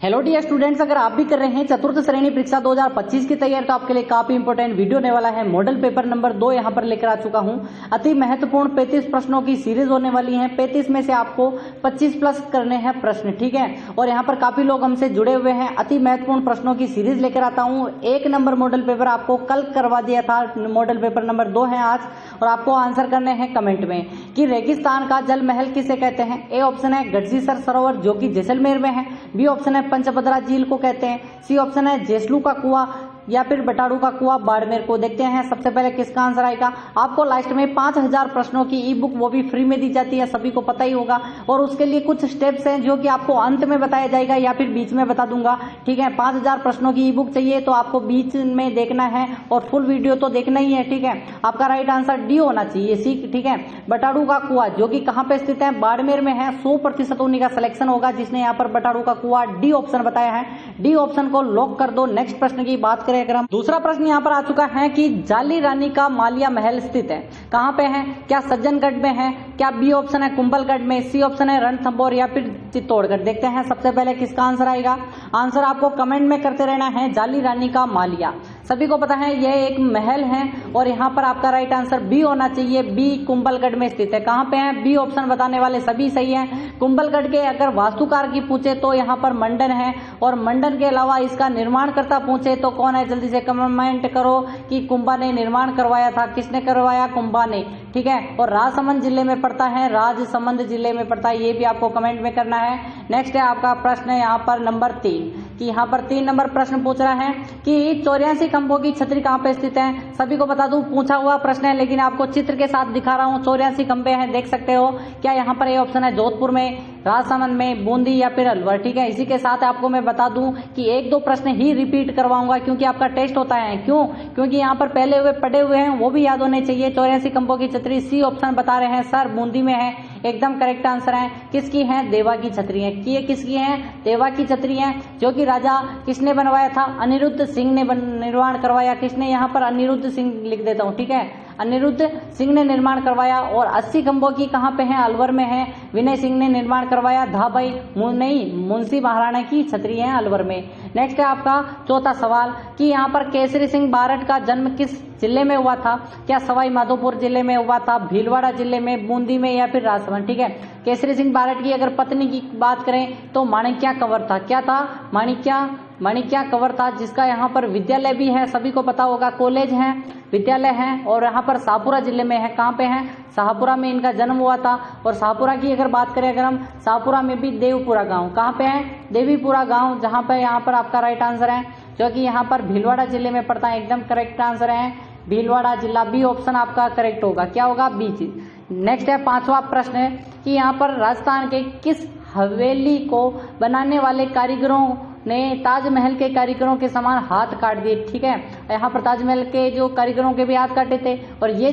Hello dear students, अगर आप भी कर रहे हैं चतुर्थ श्रेणी परीक्षा 2025 की तैयारी तो आपके लिए काफी इंपॉर्टेंट वीडियो होने वाला है। मॉडल पेपर नंबर 2 यहां पर लेकर आ चुका हूं। अति महत्वपूर्ण 35 प्रश्नों की सीरीज होने वाली है। 35 में से आपको 25 प्लस करने हैं प्रश्न, ठीक है। और यहां पर काफी लोग हमसे जुड़े हुए हैं। अति महत्वपूर्ण प्रश्नों की सीरीज लेकर आता हूं। 1 नंबर मॉडल पेपर आपको कल करवा दिया था, मॉडल पेपर नंबर 2 है आज, और आपको आंसर करने हैं कमेंट में कि रेगिस्तान का जल महल किसे कहते हैं। ए ऑप्शन है गढ़सीसर सरोवर जो कि जैसलमेर में है। बी ऑप्शन है पंचभद्रा झील को कहते हैं। सी ऑप्शन है जेसलू का कुआं या फिर बटाड़ू का कुआं बाड़मेर को। देखते हैं सबसे पहले किसका आंसर आएगा। आपको लास्ट में 5000 प्रश्नों की ई बुक वो भी फ्री में दी जाती है, सभी को पता ही होगा। और उसके लिए कुछ स्टेप्स हैं जो कि आपको अंत में बताया जाएगा या फिर बीच में बता दूंगा, ठीक है। 5000 प्रश्नों की ई बुक चाहिए तो आपको बीच में देखना है और फुल वीडियो तो देखना ही है, ठीक है। आपका राइट आंसर डी होना चाहिए, सी, ठीक है। बटाड़ू का कुआं जो कि कहां पे स्थित है, बाड़मेर में है। 100% उन्हीं का सिलेक्शन होगा जिसने यहाँ पर बटाड़ू का कुआं डी ऑप्शन बताया है। डी ऑप्शन को लॉक कर दो। नेक्स्ट प्रश्न की बात करें अगर हम, दूसरा प्रश्न यहाँ पर आ चुका है कि जाली रानी का मालिया महल स्थित है कहां पे है। क्या सज्जनगढ़ में है, क्या बी ऑप्शन है कुंभलगढ़ में, सी ऑप्शन है रणथंभौर या फिर चित्तौड़गढ़। देखते हैं सबसे पहले किसका आंसर आएगा। आंसर आपको कमेंट में करते रहना है। जाली रानी का मालिया सभी को पता है यह एक महल है और यहाँ पर आपका राइट आंसर बी होना चाहिए। बी कुंभलगढ़ में स्थित है। कहां पे है, बी ऑप्शन बताने वाले सभी सही हैं। कुंभलगढ़ के अगर वास्तुकार की पूछे तो यहाँ पर मंडन है, और मंडन के अलावा इसका निर्माणकर्ता पूछे तो कौन है, जल्दी से कमेंट करो कि कुंभा ने निर्माण करवाया था। किसने करवाया, कुंभा ने, ठीक है। और राजसमंद जिले में पड़ता है, राजसमंद जिले में पड़ता है, ये भी आपको कमेंट में करना है। नेक्स्ट है आपका प्रश्न यहाँ पर नंबर 3 कि यहाँ पर 3 नंबर प्रश्न पूछ रहा है कि 84 खंभों की छतरी कहाँ पे स्थित है। सभी को बता दूं पूछा हुआ प्रश्न है, लेकिन आपको चित्र के साथ दिखा रहा हूँ। 84 खंभे हैं, देख सकते हो। क्या यहाँ पर ये ऑप्शन है जोधपुर में, राजसमंद में, बूंदी या फिर अलवर, ठीक है। इसी के साथ आपको मैं बता दूं कि 1-2 प्रश्न ही रिपीट करवाऊंगा क्योंकि आपका टेस्ट होता है। क्यों, क्योंकि यहाँ पर पहले हुए पढ़े हुए हैं वो भी याद होने चाहिए। 84 खंभों की छतरी सी ऑप्शन बता रहे हैं सर, बूंदी में है, एकदम करेक्ट आंसर है। किसकी है, देवा की छतरी है। ये किसकी है, देवा की छतरी है, जो कि राजा किसने बनवाया था, अनिरुद्ध सिंह ने निर्माण करवाया। किसने, यहाँ पर अनिरुद्ध सिंह लिख देता हूँ, ठीक है, अनिरुद्ध सिंह ने निर्माण करवाया। और 80 खंभों की कहां पे है, अलवर में है, विनय सिंह ने निर्माण करवाया। धाबाई नहीं, मुंशी महाराणा की छतरी है अलवर में। नेक्स्ट है आपका चौथा सवाल कि यहाँ पर केसरी सिंह बारट का जन्म किस जिले में हुआ था। क्या सवाई माधोपुर जिले में हुआ था, भीलवाड़ा जिले में, बूंदी में या फिर राजसमंद, ठीक है। केसरी सिंह बारट की अगर पत्नी की बात करें तो माणिक्या कंवर था। क्या था, माणिक्या कंवर था, जिसका यहाँ पर विद्यालय भी है, सभी को पता होगा, कॉलेज है, विद्यालय है। और यहाँ पर शाहपुरा जिले में है। कहाँ पे है, शाहपुरा में इनका जन्म हुआ था। और शाहपुरा की अगर बात करें अगर हम, शाहपुरा में भी देवपुरा गांव, कहाँ पे है, देवीपुरा गांव, जहाँ पे यहाँ पर आपका राइट आंसर है, जो कि यहाँ पर भीलवाड़ा जिले में पड़ता है। एकदम करेक्ट आंसर है भीलवाड़ा जिला। बी ऑप्शन आपका करेक्ट होगा। क्या होगा, बी। नेक्स्ट है 5वां प्रश्न है कि यहाँ पर राजस्थान के किस हवेली को बनाने वाले कारीगरों ने ताजमहल के कारीगरों के समान हाथ काट दिए, ठीक है। यहाँ पर ताजमहल के जो कारीगरों के भी हाथ काटे थे, और ये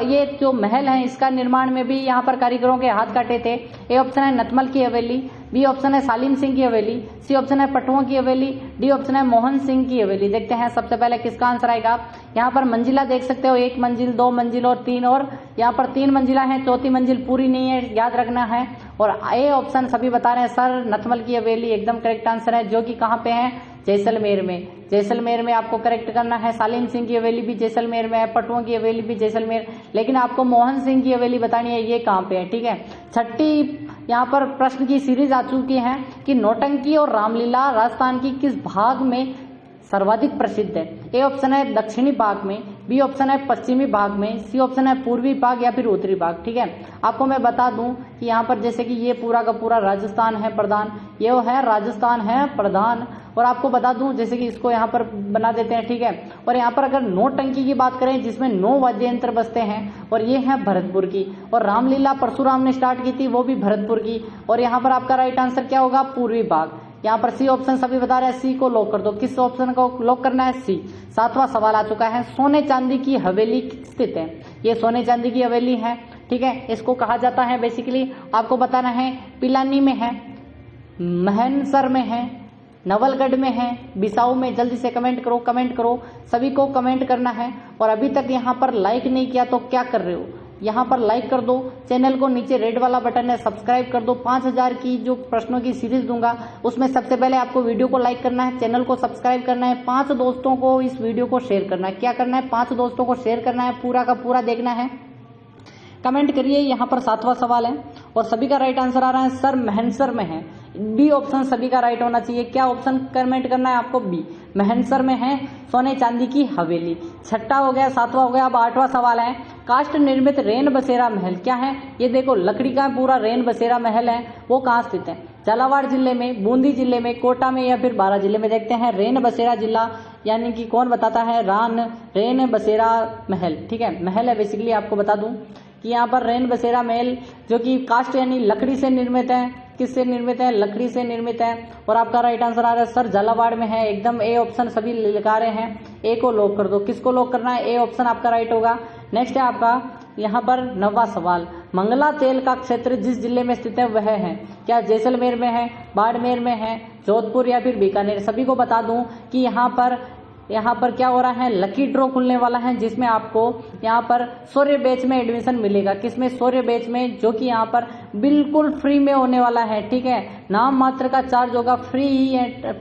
ये जो महल है इसका निर्माण में भी यहाँ पर कारीगरों के हाथ काटे थे। ए ऑप्शन है नतमल की हवेली, बी ऑप्शन है सालिम सिंह की हवेली, सी ऑप्शन है पटुओं की हवेली, डी ऑप्शन है मोहन सिंह की हवेली। देखते हैं सबसे पहले किसका आंसर आएगा। यहाँ पर मंजिला देख सकते हो, 1 मंजिल, 2 मंजिल और 3, और यहाँ पर 3 मंजिला है, चौथी मंजिल पूरी नहीं है, याद रखना है। और ए ऑप्शन सभी बता रहे हैं सर, नतमल की हवेली एकदम करेक्ट आंसर है, जो कि कहाँ पे है, जैसलमेर में। जैसलमेर में आपको करेक्ट करना है। सालिम सिंह की हवेली भी जैसलमेर में है, पटुओं की हवेली भी जैसलमेर, लेकिन आपको मोहन सिंह की हवेली बतानी है, ये कहाँ पे है, ठीक है। छठी यहाँ पर प्रश्न की सीरीज आ चुकी है कि नौटंकी और रामलीला राजस्थान की किस भाग में सर्वाधिक प्रसिद्ध है। ए ऑप्शन है दक्षिणी भाग में, बी ऑप्शन है पश्चिमी भाग में, सी ऑप्शन है पूर्वी भाग या फिर उत्तरी भाग, ठीक है। आपको मैं बता दूं कि यहाँ पर जैसे कि ये पूरा का पूरा राजस्थान है प्रधान, ये है राजस्थान है प्रधान। और आपको बता दूं जैसे कि इसको यहाँ पर बना देते हैं, ठीक है। और यहाँ पर अगर नौटंकी की बात करें जिसमें 9 वाद्य यंत्र बजते हैं, और ये है भरतपुर की। और रामलीला परशुराम ने स्टार्ट की थी, वो भी भरतपुर की। और यहाँ पर आपका राइट आंसर क्या होगा, पूर्वी भाग। यहाँ पर सी ऑप्शन सभी बता रहे हैं, सी को लॉक कर दो। किस ऑप्शन को लॉक करना है, सी। 7वां सवाल आ चुका है, सोने चांदी की हवेली स्थित है। ये सोने चांदी की हवेली है, ठीक है। इसको कहा जाता है बेसिकली, आपको बताना है, पिलानी में है, महनसर में है, नवलगढ़ में है, बिसाऊ में। जल्दी से कमेंट करो, सभी को कमेंट करना है। और अभी तक यहाँ पर लाइक नहीं किया तो क्या कर रहे हो, यहाँ पर लाइक कर दो, चैनल को नीचे रेड वाला बटन है सब्सक्राइब कर दो। 5000 की जो प्रश्नों की सीरीज दूंगा उसमें सबसे पहले आपको वीडियो को लाइक करना है, चैनल को सब्सक्राइब करना है, 5 दोस्तों को इस वीडियो को शेयर करना है। क्या करना है? 5 दोस्तों को शेयर करना है, पूरा का पूरा देखना है। कमेंट करिए। यहाँ पर 7वां सवाल है और सभी का राइट आंसर आ रहा है सर महनसर में है। बी ऑप्शन सभी का राइट होना चाहिए। क्या ऑप्शन कमेंट करना है आपको? बी, महनसर में है सोने चांदी की हवेली। 6ठा हो गया, 7वां हो गया। अब 8वां सवाल है काष्ठ निर्मित रेन बसेरा महल क्या है? ये देखो लकड़ी का पूरा रेन बसेरा महल है, वो कहाँ स्थित है? झालावाड़ जिले में, बूंदी जिले में, कोटा में या फिर बारां जिले में? देखते हैं। रेन बसेरा जिला यानी कि कौन बताता है? रेन बसेरा महल, ठीक है, महल है बेसिकली। आपको बता दूं कि यहाँ पर रेन बसेरा महल जो कि काष्ठ यानी लकड़ी से निर्मित है। किससे निर्मित है? लकड़ी से निर्मित है। और आपका राइट आंसर आ रहा है सर झालावाड़ में है, एकदम ए ऑप्शन सभी लगा रहे हैं। ए को लॉक कर दो। किसको लॉक करना है? ए ऑप्शन आपका राइट होगा। नेक्स्ट है आपका यहाँ पर 9वां सवाल, मंगला तेल का क्षेत्र जिस जिले में स्थित है वह है? क्या जैसलमेर में है, बाड़मेर में है, जोधपुर या फिर बीकानेर? सभी को बता दूं कि यहाँ पर क्या हो रहा है? लकी ड्रॉ खुलने वाला है जिसमें आपको यहाँ पर शौर्य बैच में एडमिशन मिलेगा। किसमें? शौर्य बैच में, जो कि यहाँ पर बिल्कुल फ्री में होने वाला है, ठीक है। नाम मात्र का चार्ज होगा, फ्री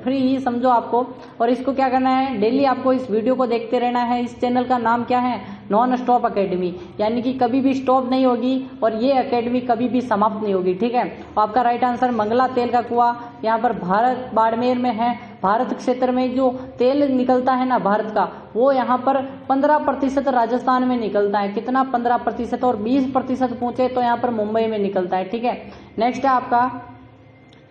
ही समझो आपको। और इसको क्या करना है? डेली आपको इस वीडियो को देखते रहना है। इस चैनल का नाम क्या है? नॉन स्टॉप अकेडमी, यानी कि कभी भी स्टॉप नहीं होगी और ये अकेडमी कभी भी समाप्त नहीं होगी, ठीक है। तो आपका राइट आंसर मंगला तेल का कुआं यहाँ पर भारत बाड़मेर में है। भारत क्षेत्र में जो तेल निकलता है ना भारत का, वो यहाँ पर 15% राजस्थान में निकलता है। कितना? 15%। और 20% पूछे तो यहाँ पर मुंबई में निकलता है, ठीक है। नेक्स्ट है आपका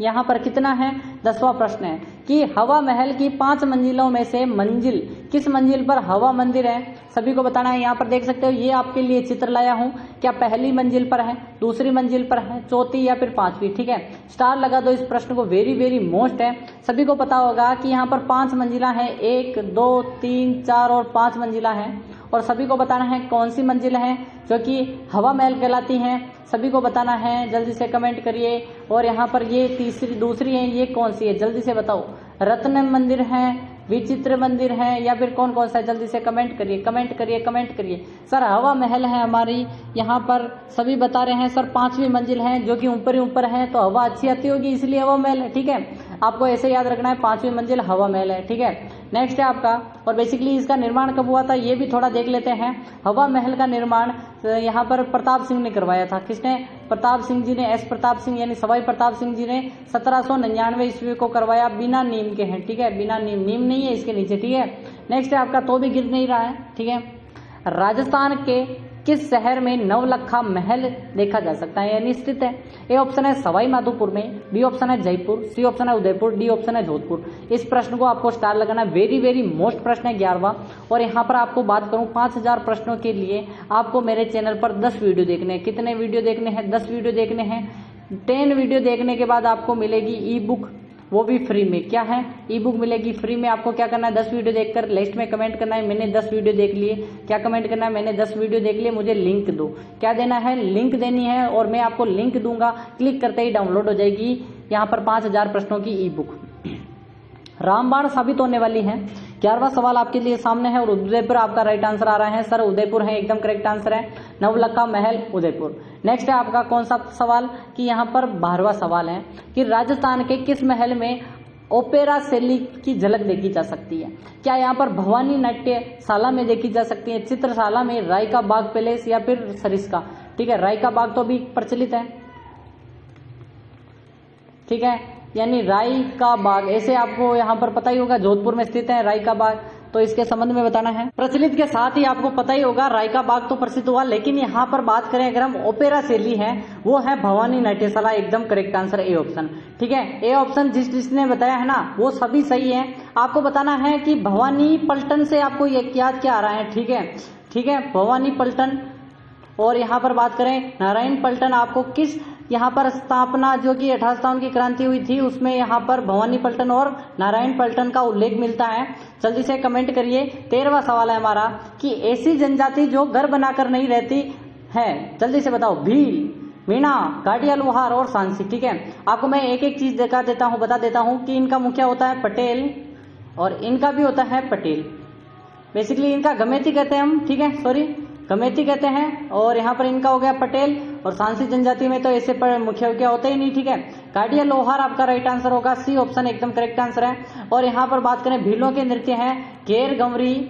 यहाँ पर कितना है? 10वां प्रश्न है कि हवा महल की 5 मंजिलों में से मंजिल किस मंजिल पर हवा मंदिर है? सभी को बताना है। यहाँ पर देख सकते हो ये आपके लिए चित्र लाया हूँ। क्या पहली मंजिल पर है, दूसरी मंजिल पर है, चौथी या फिर 5वीं? ठीक है, स्टार लगा दो इस प्रश्न को, वेरी वेरी मोस्ट है। सभी को पता होगा कि यहाँ पर 5 मंजिला है, 1 2 3 4 और 5 मंजिला है। और सभी को बताना है कौन सी मंजिल है जो कि हवा महल कहलाती हैं। सभी को बताना है, जल्दी से कमेंट करिए। और यहाँ पर ये दूसरी है, ये कौन सी है? जल्दी से बताओ। रत्न मंदिर है, विचित्र मंदिर है या फिर कौन कौन सा है? जल्दी से कमेंट करिए, कमेंट करिए, कमेंट करिए। सर हवा महल है हमारी, यहाँ पर सभी बता रहे हैं सर 5वीं मंजिल है जो कि ऊपर ही ऊपर है, तो हवा अच्छी आती होगी इसलिए हवा महल है, ठीक है। आपको ऐसे याद रखना है, 5वीं मंजिल हवा महल है, ठीक है। नेक्स्ट है आपका, और बेसिकली इसका निर्माण कब हुआ था ये भी थोड़ा देख लेते हैं। हवा महल का निर्माण यहाँ पर प्रताप सिंह ने करवाया था। किसने? प्रताप सिंह जी ने, एस प्रताप सिंह यानी सवाई प्रताप सिंह जी ने 1799 ईस्वी को करवाया। बिना नीम के हैं, ठीक है, बिना नीम नहीं है इसके नीचे, ठीक है। नेक्स्ट है आपका, तो भी गिर नहीं रहा है, ठीक है। राजस्थान के किस शहर में नवलखा महल देखा जा सकता है यानी स्थित है? ए ऑप्शन है सवाई माधोपुर में, बी ऑप्शन है जयपुर, सी ऑप्शन है उदयपुर, डी ऑप्शन है जोधपुर। इस प्रश्न को आपको स्टार लगाना, वेरी वेरी मोस्ट प्रश्न है 11वां। और यहाँ पर आपको बात करूँ 5000 प्रश्नों के लिए आपको मेरे चैनल पर 10 वीडियो देखने हैं। कितने वीडियो देखने हैं? 10 वीडियो देखने हैं। 10 वीडियो देखने के बाद आपको मिलेगी ई बुक, वो भी फ्री में। क्या है? ई बुक मिलेगी फ्री में। आपको क्या करना है? 10 वीडियो देखकर लिस्ट में कमेंट करना है मैंने 10 वीडियो देख लिए। क्या कमेंट करना है? मैंने 10 वीडियो देख लिए, मुझे लिंक दो। क्या देना है? लिंक देनी है और मैं आपको लिंक दूंगा, क्लिक करते ही डाउनलोड हो जाएगी यहाँ पर 5000 प्रश्नों की ई बुक। रामबाण साबित होने वाली है। 11वां सवाल आपके लिए सामने है और उदयपुर आपका राइट आंसर आ रहा है। सर उदयपुर है, एकदम करेक्ट आंसर है। नवलखा महल उदयपुर। नेक्स्ट है आपका कौन सा सवाल कि यहाँ पर 12वां सवाल है कि राजस्थान के किस महल में ओपेरा शैली की झलक देखी जा सकती है? क्या यहाँ पर भवानी नाट्यशाला में देखी जा सकती है, चित्रशाला में, राय का बाग पैलेस या फिर सरिस्का? ठीक है, राय का बाग तो अभी प्रचलित है, ठीक है, यानी राय का बाग ऐसे आपको यहाँ पर पता ही होगा, जोधपुर में स्थित है राय का बाग, तो इसके संबंध में बताना है। प्रचलित के साथ ही आपको पता ही होगा राय का बाग तो प्रसिद्ध हुआ, लेकिन यहाँ पर बात करें अगर हम ओपेरा शैली है वो है भवानी नाट्यशाला, एकदम करेक्ट आंसर ए ऑप्शन, ठीक है। ए ऑप्शन जिसने बताया है ना वो सभी सही है। आपको बताना है कि भवानी पलटन से आपको ये याद क्या आ रहा है, ठीक है, ठीक है, भवानी पलटन। और यहाँ पर बात करें नारायण पलटन, आपको किस यहाँ पर स्थापना जो कि 1857 की क्रांति हुई थी उसमें यहाँ पर भवानी पलटन और नारायण पलटन का उल्लेख मिलता है। जल्दी से कमेंट करिए। 13वां सवाल है हमारा कि ऐसी जनजाति जो घर बनाकर नहीं रहती है, जल्दी से बताओ। भील, मीणा, गाड़िया, लोहार और सांसी, ठीक है। आपको मैं एक एक चीज बता देता हूँ कि इनका मुखिया होता है पटेल और इनका भी होता है पटेल। बेसिकली इनका गमेती कहते हैं हम, ठीक है, सॉरी, कमेटी कहते हैं। और यहाँ पर इनका हो गया पटेल। और सांसी जनजाति में तो ऐसे पर मुख्य क्या होते ही नहीं, ठीक है। काटिया लोहार आपका राइट आंसर होगा, सी ऑप्शन एकदम करेक्ट आंसर है। और यहाँ पर बात करें भीलों के नृत्य हैं केर गंवरी,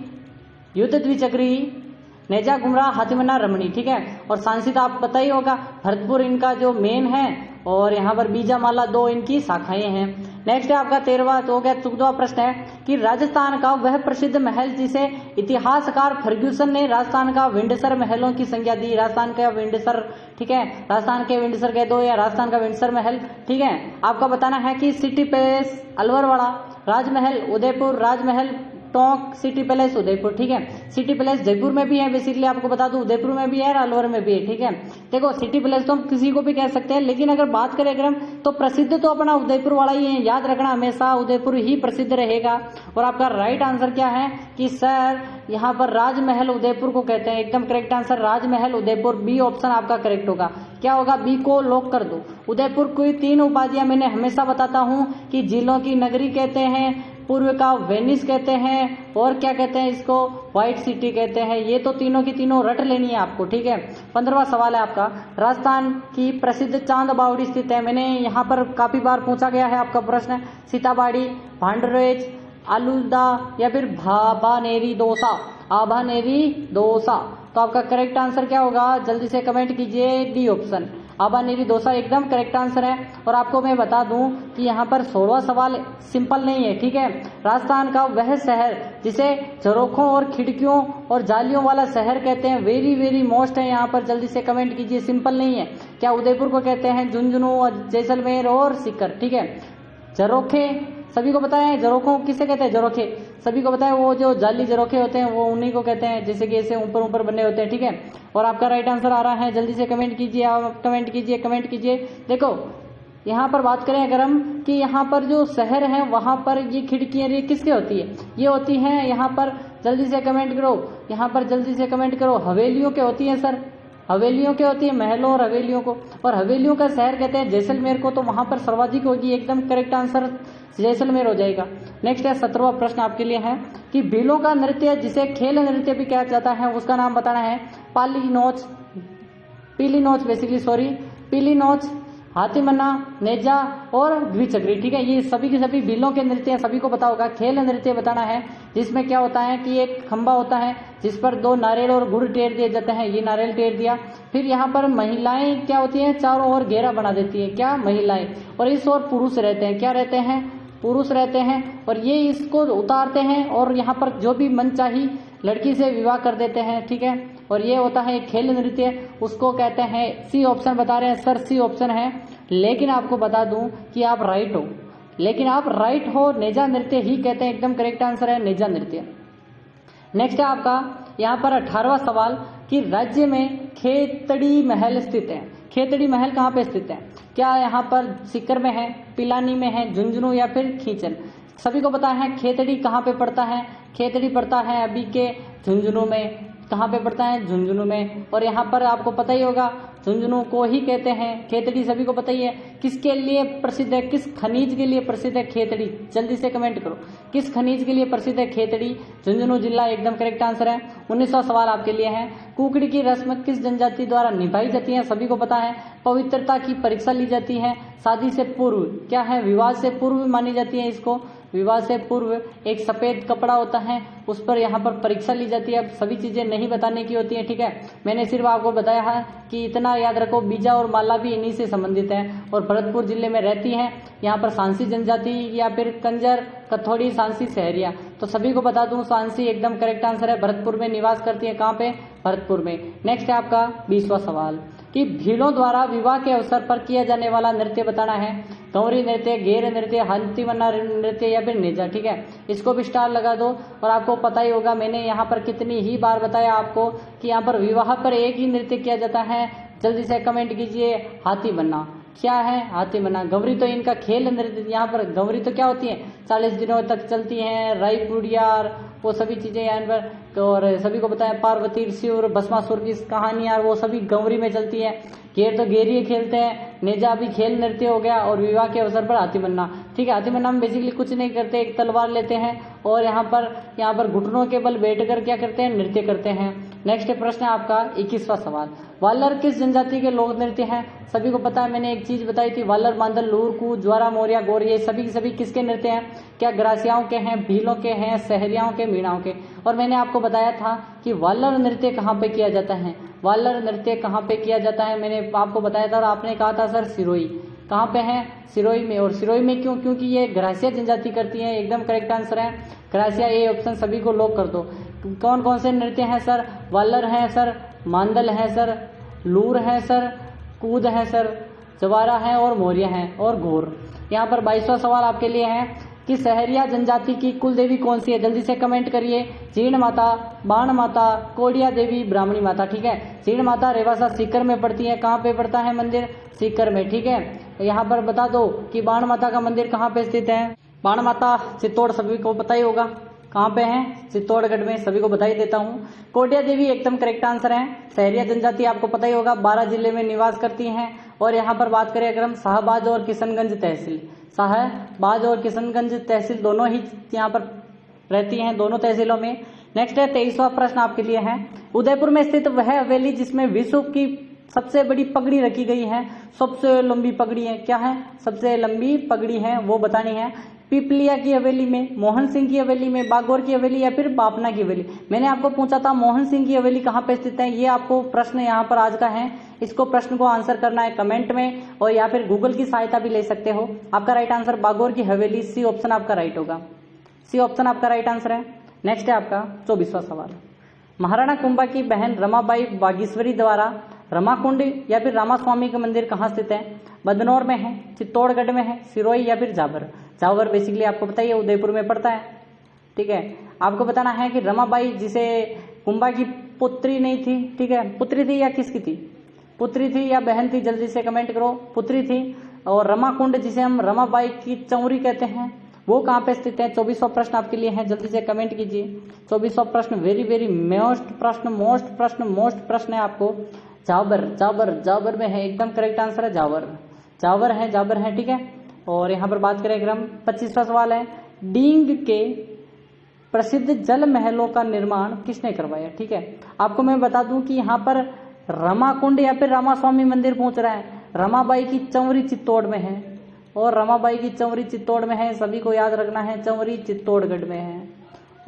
युद्ध द्विचक्री, नेजा गुमरा, हाथीमन्ना, रमणी, ठीक है। और सांसी तो आप पता ही होगा, भरतपुर इनका जो मेन है। और यहाँ पर बीजामाला 2 इनकी शाखाएं हैं। नेक्स्ट है आपका 13वां तो हो गया 14वां प्रश्न है कि राजस्थान का वह प्रसिद्ध महल जिसे इतिहासकार फर्ग्यूसन ने राजस्थान का विंडसर महलों की संज्ञा दी। राजस्थान का विंडसर, ठीक है, राजस्थान के विंडसर कह दो या राजस्थान का विंडसर महल, ठीक है। आपका बताना है कि सिटी पैलेस अलवरवाड़ा, राजमहल उदयपुर, राजमहल टोंक, सिटी पैलेस उदयपुर, ठीक है। सिटी पैलेस जयपुर में भी है, बेसिकली आपको बता दूं उदयपुर में भी है और अलवर में भी है, ठीक है। देखो सिटी पैलेस तो हम किसी को भी कह सकते हैं, लेकिन अगर बात करें अगर हम तो प्रसिद्ध तो अपना उदयपुर वाला ही है, याद रखना हमेशा उदयपुर ही प्रसिद्ध रहेगा। और आपका राइट आंसर क्या है कि सर यहाँ पर राजमहल उदयपुर को कहते हैं, एकदम करेक्ट आंसर राजमहल उदयपुर, बी ऑप्शन आपका करेक्ट होगा। क्या होगा, बी को लॉक कर दो। उदयपुर की 3 उपाधियां मैंने हमेशा बताता हूँ कि जिलों की नगरी कहते हैं, पूर्व का वेनिस कहते हैं, और क्या कहते हैं इसको, व्हाइट सिटी कहते हैं। ये तो तीनों की तीनों रट लेनी है आपको, ठीक है। 15वां सवाल है आपका, राजस्थान की प्रसिद्ध चांद बावड़ी स्थित है। मैंने यहाँ पर काफी बार पूछा गया है आपका प्रश्न, सीताबाड़ी, भांडरेज, आलूदा या फिर भाबानेरी दोसा, आभानेरी दोसा। तो आपका करेक्ट आंसर क्या होगा, जल्दी से कमेंट कीजिए, डी ऑप्शन आबानेरी दोसा एकदम करेक्ट आंसर है। और आपको मैं बता दूं कि यहाँ पर 16वां सवाल सिंपल नहीं है, ठीक है। राजस्थान का वह शहर जिसे झरोखों और खिड़कियों और जालियों वाला शहर कहते हैं, वेरी वेरी मोस्ट है यहाँ पर, जल्दी से कमेंट कीजिए, सिंपल नहीं है। क्या उदयपुर को कहते हैं, झुंझुनू, जैसलमेर और सीकर, ठीक है। झरोखे सभी को पता है, झरोखों किसे कहते हैं, झरोखे सभी को पता है, वो जो जाली झरोखे होते हैं वो उन्हीं को कहते हैं, जैसे कि ऐसे ऊपर ऊपर बने होते हैं, ठीक है। और आपका राइट आंसर आ रहा है, जल्दी से कमेंट कीजिए, आप कमेंट कीजिए, कमेंट कीजिए। देखो यहाँ पर बात करें अगर हम कि यहाँ पर जो शहर है वहां पर ये खिड़कियां ये किसकी होती है, ये होती हैं यहाँ पर, जल्दी से कमेंट करो, यहाँ पर जल्दी से कमेंट करो, हवेलियों के होती है सर, हवेलियों के होती है, महलों और हवेलियों को। और हवेलियों का शहर कहते हैं जैसलमेर को, तो वहां पर सर्वाधिक होगी, एकदम करेक्ट आंसर जैसलमेर हो जाएगा। नेक्स्ट है 17वां प्रश्न आपके लिए है कि भीलों का नृत्य जिसे खेल नृत्य भी कहा जाता है उसका नाम बताना है। पीली नोच, हाथीमन्ना, नेजा और द्विचक्री, ठीक है। ये सभी के सभी भीलों के नृत्य हैं, सभी को पता होगा। खेल नृत्य बताना है जिसमें क्या होता है कि एक खंबा होता है जिस पर 2 नारियल और गुड़ टेर दिए जाते हैं, ये नारियल टेर दिया। फिर यहाँ पर महिलाएं क्या होती हैं, चारों ओर घेरा बना देती है, क्या, महिलाएं। और इस ओर पुरुष रहते हैं, क्या रहते हैं, पुरुष रहते हैं। और ये इसको उतारते हैं और यहाँ पर जो भी मनचाही लड़की से विवाह कर देते हैं, ठीक है। और ये होता है खेल नृत्य, उसको कहते हैं, सी ऑप्शन बता रहे हैं सर, सी ऑप्शन है। लेकिन आपको बता दूं कि आप राइट हो, नेजा नृत्य ही कहते हैं, एकदम करेक्ट आंसर है नेजा नृत्य। नेक्स्ट है आपका यहाँ पर 18वां सवाल कि राज्य में खेतड़ी महल स्थित है। खेतड़ी महल कहाँ पे स्थित है, क्या यहाँ पर सीकर में है, पिलानी में है, झुंझुनू या फिर खींचन। सभी को पता है खेतड़ी कहाँ पे पड़ता है, खेतड़ी पड़ता है अभी के झुंझुनू में। कहाँ पे पड़ता है, झुंझुनू में। और यहाँ पर आपको पता ही होगा झुंझुनू को ही कहते हैं खेतड़ी, सभी को पता ही है। किसके लिए प्रसिद्ध है, किस खनिज के लिए प्रसिद्ध है खेतड़ी, जल्दी से कमेंट करो, किस खनिज के लिए प्रसिद्ध है खेतड़ी। झुंझुनू जिला एकदम करेक्ट आंसर है। 19वां सवाल आपके लिए है, कुकड़ी की रस्म किस जनजाति द्वारा निभाई जाती है, सभी को पता है। पवित्रता की परीक्षा ली जाती है, शादी से पूर्व, क्या है, विवाह से पूर्व मानी जाती है इसको। विवाह से पूर्व एक सफेद कपड़ा होता है, उस पर यहाँ पर परीक्षा ली जाती है। अब सभी चीजें नहीं बताने की होती है, ठीक है। मैंने सिर्फ आपको बताया है कि इतना याद रखो, बीजा और माला भी इन्हीं से संबंधित है और भरतपुर जिले में रहती हैं। यहाँ पर सांसी जनजाति या फिर कंजर, कथोड़ी, सांसी, सहरिया। तो सभी को बता दूं सांसी एकदम करेक्ट आंसर है, भरतपुर में निवास करती है। कहाँ पे, भरतपुर में। नेक्स्ट है आपका 20वां सवाल कि भीलों द्वारा विवाह के अवसर पर किया जाने वाला नृत्य बताना है। गौरी नृत्य, घेर नृत्य, हाथीमन्ना नृत्य या फिर नेजा, ठीक है। इसको भी स्टार लगा दो। और आपको पता ही होगा मैंने यहाँ पर कितनी ही बार बताया आपको कि यहाँ पर विवाह पर एक ही नृत्य किया जाता है, जल्दी से कमेंट कीजिए, हाथीमन्ना। क्या है, हाथीमन्ना। गौरी तो इनका खेल नृत्य, यहाँ पर गौरी तो क्या होती है, 40 दिनों तक चलती हैं, राई पुड़ियार, वो सभी चीजें यहाँ पर तो और सभी को पता है पार्वती शिव भस्मासुर की कहानी यार वो सभी गौरी में चलती है। घेर तो घेरिए खेलते हैं, नेजा भी खेल नृत्य हो गया, और विवाह के अवसर पर हाथी बनना। ठीक है, हाथी बनना में बेसिकली कुछ नहीं करते, एक तलवार लेते हैं और यहाँ पर घुटनों के बल बैठकर क्या करते हैं, नृत्य करते हैं। नेक्स्ट प्रश्न है आपका 21वां सवाल, वालर किस जनजाति के लोक नृत्य हैं? सभी को पता है, मैंने एक चीज बताई थी, वालर, मांदल, लूरकू, ज्वारा, मोरिया, गौर, ये सभी किसके नृत्य हैं? क्या ग्रासियाओं के हैं, भीलों के हैं, सहरियाओं के, मीणाओं के? और मैंने आपको बताया था कि वालर नृत्य कहाँ पे किया जाता है, वालर नृत्य कहाँ पे किया जाता है, मैंने आपको बताया था और आपने कहा था सर सिरोही। कहाँ पे है? सिरोही में। और सिरोही में क्यों? क्योंकि ये ग्रासिया जनजाति करती है। एकदम करेक्ट आंसर है ग्रासिया, ए ऑप्शन सभी को लॉक कर दो। कौन कौन से नृत्य हैं सर? वालर है सर, मांदल है सर, लूर है सर, कूद है सर, जवारा है और मोरिया है और घोर। यहाँ पर 22वां सवाल आपके लिए है कि सहरिया जनजाति की कुल देवी कौन सी है? जल्दी से कमेंट करिए। जीर्ण माता, बाण माता, कोडिया देवी, ब्राह्मणी माता। ठीक है, जीर्ण माता रेवासा सीकर में पड़ती है। कहाँ पे पड़ता है मंदिर? सीकर में। ठीक है, यहाँ पर बता दो कि बाण माता का मंदिर कहाँ पे स्थित है? बाण माता चित्तौड़, सभी को पता ही होगा कहाँ पे है, चित्तौड़गढ़ में, सभी को बधाई देता हूँ। कोडिया देवी एकदम करेक्ट आंसर है। सहरिया जनजाति आपको पता ही होगा 12 जिले में निवास करती हैं। और यहाँ पर बात करें अगर हम शाहबाज और किशनगंज तहसील, शाहबाज और किशनगंज तहसील दोनों ही यहाँ पर रहती हैं, दोनों तहसीलों में। नेक्स्ट है 23वां प्रश्न आपके लिए है, उदयपुर में स्थित वह हवेली जिसमें विश्व की सबसे बड़ी पगड़ी रखी गई है, सबसे लंबी पगड़ी है, क्या है सबसे लंबी पगड़ी है वो बतानी है। पिपलिया की हवेली में, मोहन सिंह की हवेली में, बागौर की हवेली या फिर बापना की हवेली? मैंने आपको पूछा था मोहन सिंह की हवेली कहाँ पे स्थित है, ये आपको प्रश्न यहाँ पर आज का है। इसको प्रश्न को आंसर करना है कमेंट में, और या फिर गूगल की सहायता भी ले सकते हो। आपका राइट आंसर बागौर की हवेली, सी ऑप्शन आपका राइट होगा, सी ऑप्शन आपका राइट आंसर है। नेक्स्ट है आपका 24वां सवाल, महाराणा कुंभा की बहन रमाबाई बागेश्वरी द्वारा रमाकुंड या फिर रामास्वामी का मंदिर कहाँ स्थित है? बदनौर में है, चित्तौड़गढ़ में है, सिरोही या फिर जावर? जावर बेसिकली आपको पता ही है उदयपुर में पड़ता है। ठीक है, आपको बताना है कि रमाबाई जिसे कुंभा की पुत्री नहीं थी, ठीक है, पुत्री थी या किसकी थी? पुत्री थी या बहन थी? जल्दी से कमेंट करो। पुत्री थी। और रमाकुंड जिसे हम रमाबाई की चौरी कहते हैं वो कहाँ पे स्थित है? 24वां प्रश्न आपके लिए है, जल्दी से कमेंट कीजिए। 24वां प्रश्न वेरी वेरी मोस्ट प्रश्न है आपको। जावर, जावर, जावर में है, एकदम करेक्ट आंसर है जावर, जावर है, जावर है। ठीक है, और यहाँ पर बात करें अगर हम 25वां सवाल है, डींग के प्रसिद्ध जल महलों का निर्माण किसने करवाया? ठीक है, आपको मैं बता दूं कि यहाँ पर रमाकुंड या फिर रामास्वामी मंदिर पहुंच रहा है। रमाबाई की चौरी चित्तौड़ में है, और रमाबाई की चौरी चित्तौड़ में है, सभी को याद रखना है, चौरी चित्तौड़गढ़ में है।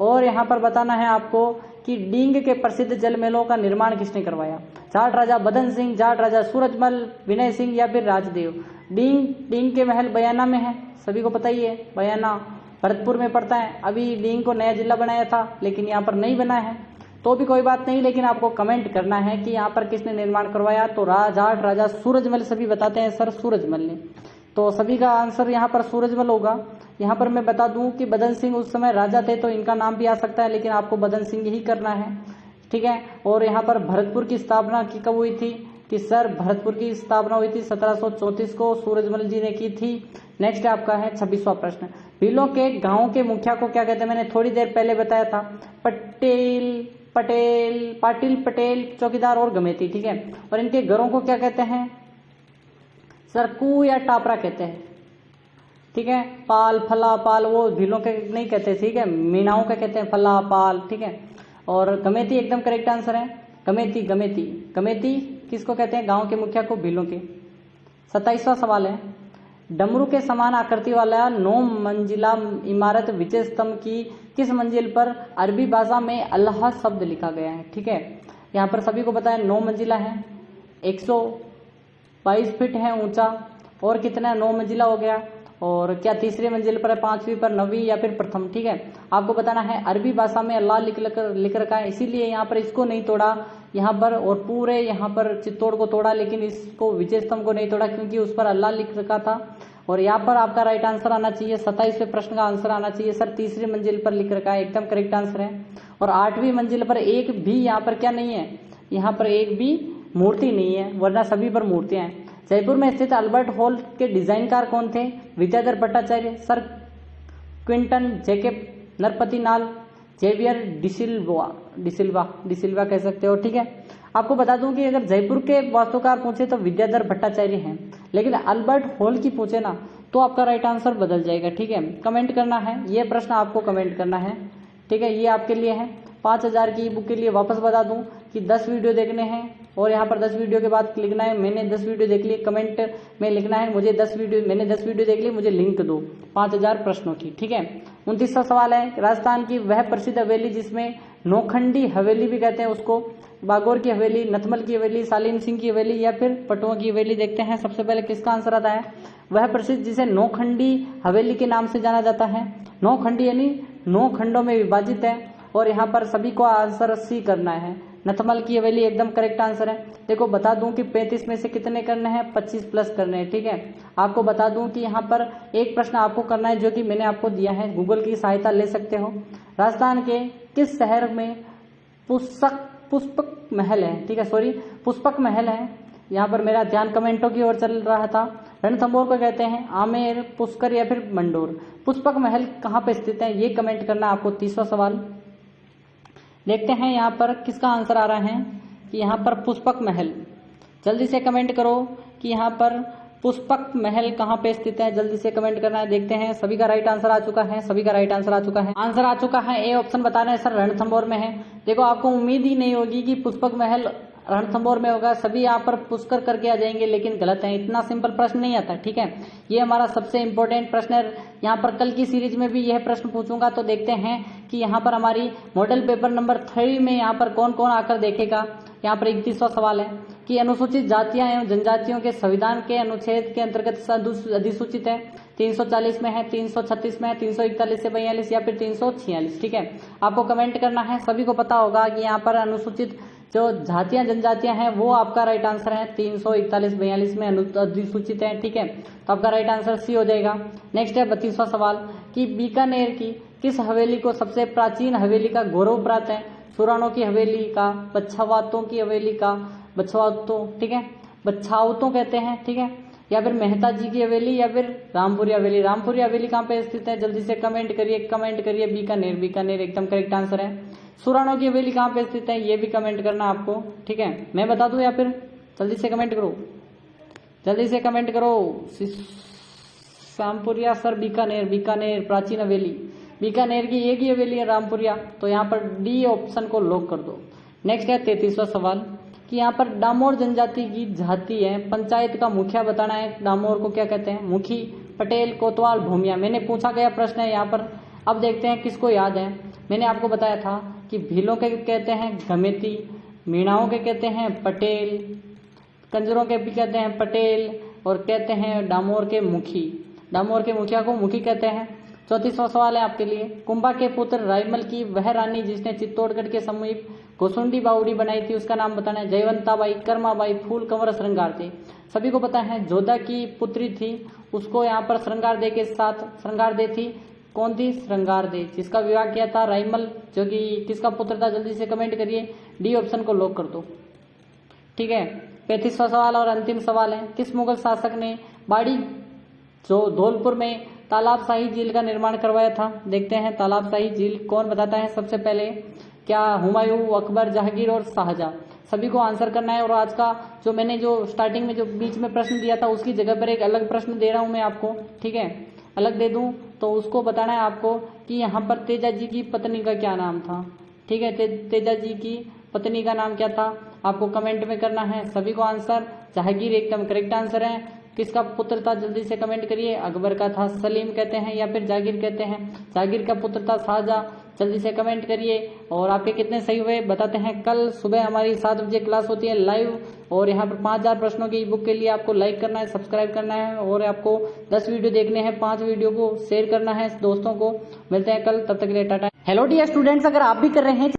और यहाँ पर बताना है आपको कि डींग के प्रसिद्ध जल महलों का निर्माण किसने करवाया? जाट राजा बदन सिंह, जाट राजा सूरजमल, विनय सिंह या फिर राजदेव? डींग के महल बयाना में है, सभी को पता ही है, बयाना भरतपुर में पड़ता है। अभी डींग को नया जिला बनाया था लेकिन यहाँ पर नहीं बना है, तो भी कोई बात नहीं, लेकिन आपको कमेंट करना है कि यहाँ पर किसने निर्माण करवाया। तो जाट राजा सूरजमल, सभी बताते हैं सर सूरजमल ने, तो सभी का आंसर यहाँ पर सूरजमल होगा। यहाँ पर मैं बता दूं कि बदन सिंह उस समय राजा थे तो इनका नाम भी आ सकता है, लेकिन आपको बदन सिंह ही करना है। ठीक है, और यहाँ पर भरतपुर की स्थापना की कब हुई थी? कि सर भरतपुर की स्थापना हुई थी 1734 को, सूरजमल जी ने की थी। नेक्स्ट आपका है 26वां प्रश्न, भीलों के गांव के मुखिया को क्या कहते हैं? मैंने थोड़ी देर पहले बताया था, पाटिल, पटेल, चौकीदार और गमेती। ठीक है, और इनके घरों को क्या कहते हैं? सर कू या टापरा कहते हैं। ठीक है, पाल, फला, पाल वो भीलों के नहीं कहते, ठीक है, मीनाओं का कहते हैं फला, पाल। ठीक है, और गमेती एकदम करेक्ट आंसर है, गमेती किसको कहते हैं? गांव के मुखिया को, भीलों के। 27वां सवाल है, डमरू के समान आकृति वाला 9 मंजिला इमारत विजय स्तंभ की किस मंजिल पर अरबी भाषा में अल्लाह शब्द लिखा गया है? ठीक है, यहाँ पर सभी को पता है 9 मंजिला है, 122 फीट है ऊंचा, और कितना 9 मंजिला हो गया, और क्या तीसरी मंजिल पर है, 5वीं पर, 9वीं या फिर प्रथम? ठीक है, आपको बताना है अरबी भाषा में अल्लाह लिख रखा है, इसीलिए यहाँ पर इसको नहीं तोड़ा यहाँ पर, और पूरे यहाँ पर चित्तौड़ को तोड़ा, लेकिन इसको विजय स्तंभ को नहीं तोड़ा क्योंकि उस पर अल्लाह लिख रखा था। और यहाँ पर आपका राइट आंसर आना चाहिए, 27वें प्रश्न का आंसर आना चाहिए सर, तीसरी मंजिल पर लिख रखा है, एकदम करेक्ट आंसर है। और 8वीं मंजिल पर एक भी यहाँ पर क्या नहीं है? यहाँ पर एक भी मूर्ति नहीं है, वरना सभी पर मूर्तियां हैं। जयपुर में स्थित अल्बर्ट हॉल के डिजाइनकार कौन थे? विद्याधर भट्टाचार्य, सर क्विंटन, जेके नरपति नाल, जेवियर डिसिल्वा कह सकते हो। ठीक है, आपको बता दूं कि अगर जयपुर के वास्तुकार पूछे तो विद्याधर भट्टाचार्य हैं, लेकिन अल्बर्ट हॉल की पूछे ना तो आपका राइट आंसर बदल जाएगा। ठीक है, कमेंट करना है, ये प्रश्न आपको कमेंट करना है। ठीक है, ये आपके लिए है। 5000 की ई बुक के लिए वापस बता दूं कि 10 वीडियो देखने हैं और यहाँ पर 10 वीडियो के बाद लिखना है मैंने 10 वीडियो देख ली, कमेंट में लिखना है मैंने 10 वीडियो देख ली, मुझे लिंक दो 5000 प्रश्नों की। ठीक है, 29वां सवाल है, राजस्थान की वह प्रसिद्ध हवेली जिसमें नौखंडी हवेली भी कहते हैं उसको, बागौर की हवेली, नथमल की हवेली, सालीम सिंह की हवेली या फिर पटुआ की हवेली। देखते हैं सबसे पहले किसका आंसर आता है। वह प्रसिद्ध जिसे नौखंडी हवेली के नाम से जाना जाता है। नौखंडी यानी 9 खंडों में विभाजित है और यहाँ पर सभी को आंसर सी करना है। नथमल की हवेली एकदम करेक्ट आंसर है। देखो बता दूं कि 35 में से कितने करने हैं, 25 प्लस करने हैं। ठीक है, आपको बता दूं कि यहाँ पर एक प्रश्न आपको करना है जो कि मैंने आपको दिया है, गूगल की सहायता ले सकते हो। राजस्थान के किस शहर में पुष्पक महल है। ठीक है, सॉरी पुष्पक महल है। यहाँ पर मेरा ध्यान कमेंटों की ओर चल रहा था। रणथंभौर को कहते हैं, आमेर, पुष्कर या फिर मंडोर। पुष्पक महल कहाँ पे स्थित है ये कमेंट करना आपको। 30वां सवाल देखते हैं यहाँ पर किसका आंसर आ रहा है कि यहाँ पर पुष्पक महल। जल्दी से कमेंट करो कि यहाँ पर पुष्पक महल कहाँ पे स्थित है, जल्दी से कमेंट करना है। देखते हैं सभी का राइट आंसर आ चुका है, सभी का राइट आंसर आ चुका है। आंसर आ चुका है, ए ऑप्शन बता रहे हैं सर रणथंभौर में है। देखो आपको उम्मीद ही नहीं होगी कि पुष्पक महल रणथंभौर में होगा, सभी यहाँ पर पुष्कर करके आ जाएंगे, लेकिन गलत है। इतना सिंपल प्रश्न नहीं आता। ठीक है, ये हमारा सबसे इंपॉर्टेंट प्रश्न है। यहाँ पर कल की सीरीज में भी यह प्रश्न पूछूंगा, तो देखते हैं कि यहाँ पर हमारी मॉडल पेपर नंबर 3 में यहाँ पर कौन कौन आकर देखेगा। यहाँ पर 31वां सवाल है कि अनुसूचित जातियां एवं जनजातियों के संविधान के अनुच्छेद के अंतर्गत अधिसूचित है। 340 में है, 336 में है, 341 से 42 या फिर 346। ठीक है, आपको कमेंट करना है। सभी को पता होगा कि यहाँ पर अनुसूचित जो जातियां जनजातियां हैं वो आपका राइट आंसर है। 341-42 में अधिसूचित है। ठीक है, तो आपका राइट आंसर सी हो जाएगा। नेक्स्ट है 32वां सवाल कि बीकानेर की किस हवेली को सबसे प्राचीन हवेली का गौरव प्राप्त है। सुरानों की हवेली का, बच्छावातों की हवेली का, बच्छावतों, ठीक है, बच्छावतों कहते हैं। ठीक है, या फिर मेहता जी की हवेली या फिर रामपुरी हवेली। रामपुरी हवेली कहाँ पे स्थित है, जल्दी से कमेंट करिए। बीकानेर एकदम करेक्ट आंसर है। सुरानों की हवेली कहाँ पे स्थित है ये भी कमेंट करना आपको। ठीक है, मैं बता दूं या फिर जल्दी से कमेंट करो। रामपुरिया सर, बीकानेर प्राचीन हवेली, बीकानेर की एक ही हवेली है रामपुरिया, तो यहाँ पर डी ऑप्शन को लॉक कर दो। नेक्स्ट है 33वां सवाल कि यहाँ पर डामोर जनजाति की जाति है, पंचायत का मुखिया बताना है। डामोर को क्या कहते हैं, मुखी, पटेल, कोतवाल, भूमिया। मैंने पूछा गया प्रश्न है यहाँ पर। अब देखते हैं किसको याद है। मैंने आपको बताया था कि भीलों के कहते हैं घमेती, मीणाओं के कहते हैं पटेल, कंजरों के भी कहते हैं पटेल और कहते हैं डामोर के मुखिया को मुखी कहते हैं। 34वां सवाल है आपके लिए, कुंभा के पुत्र रायमल की वह रानी जिसने चित्तौड़गढ़ के समीप गोसुंडी बावड़ी बनाई थी उसका नाम बताना है। जयवंताबाई, कर्माबाई, फूल कंवर, श्रृंगार थी। सभी को पता है जोधा की पुत्री थी, उसको यहाँ पर श्रृंगार दे थी। कौन थी, श्रृंगार दे, जिसका विवाह किया था रायमल, जो कि किसका पुत्र था, जल्दी से कमेंट करिए। डी ऑप्शन को लॉक कर दो। ठीक है, 35वां सवाल और अंतिम सवाल है, किस मुगल शासक ने बाड़ी जो धौलपुर में तालाबशाही झील का निर्माण करवाया था। देखते हैं तालाबशाही झील कौन बताता है सबसे पहले, क्या हुमायूं, अकबर, जहांगीर और शाहजहां। सभी को आंसर करना है। और आज का जो मैंने जो स्टार्टिंग में जो बीच में प्रश्न दिया था उसकी जगह पर एक अलग प्रश्न दे रहा हूं मैं आपको। ठीक है, अलग दे दूं तो उसको बताना है आपको कि यहाँ पर तेजा जी की पत्नी का क्या नाम था। ठीक है, तेजा जी की पत्नी का नाम क्या था आपको कमेंट में करना है। सभी को आंसर जहांगीर एकदम करेक्ट आंसर है। किसका पुत्र था जल्दी से कमेंट करिए। अकबर का था, सलीम कहते हैं या फिर जागीर कहते हैं। जागीर का पुत्र था शाहजहां, जल्दी से कमेंट करिए। और आपके कितने सही हुए बताते हैं। कल सुबह हमारी 7 बजे क्लास होती है लाइव, और यहाँ पर 5000 प्रश्नों की ई बुक के लिए आपको लाइक करना है, सब्सक्राइब करना है, और आपको 10 वीडियो देखने हैं, 5 वीडियो को शेयर करना है दोस्तों को। मिलते हैं कल, तब तक के लिए टाटा। हेलो डियर स्टूडेंट्स, अगर आप भी कर रहे हैं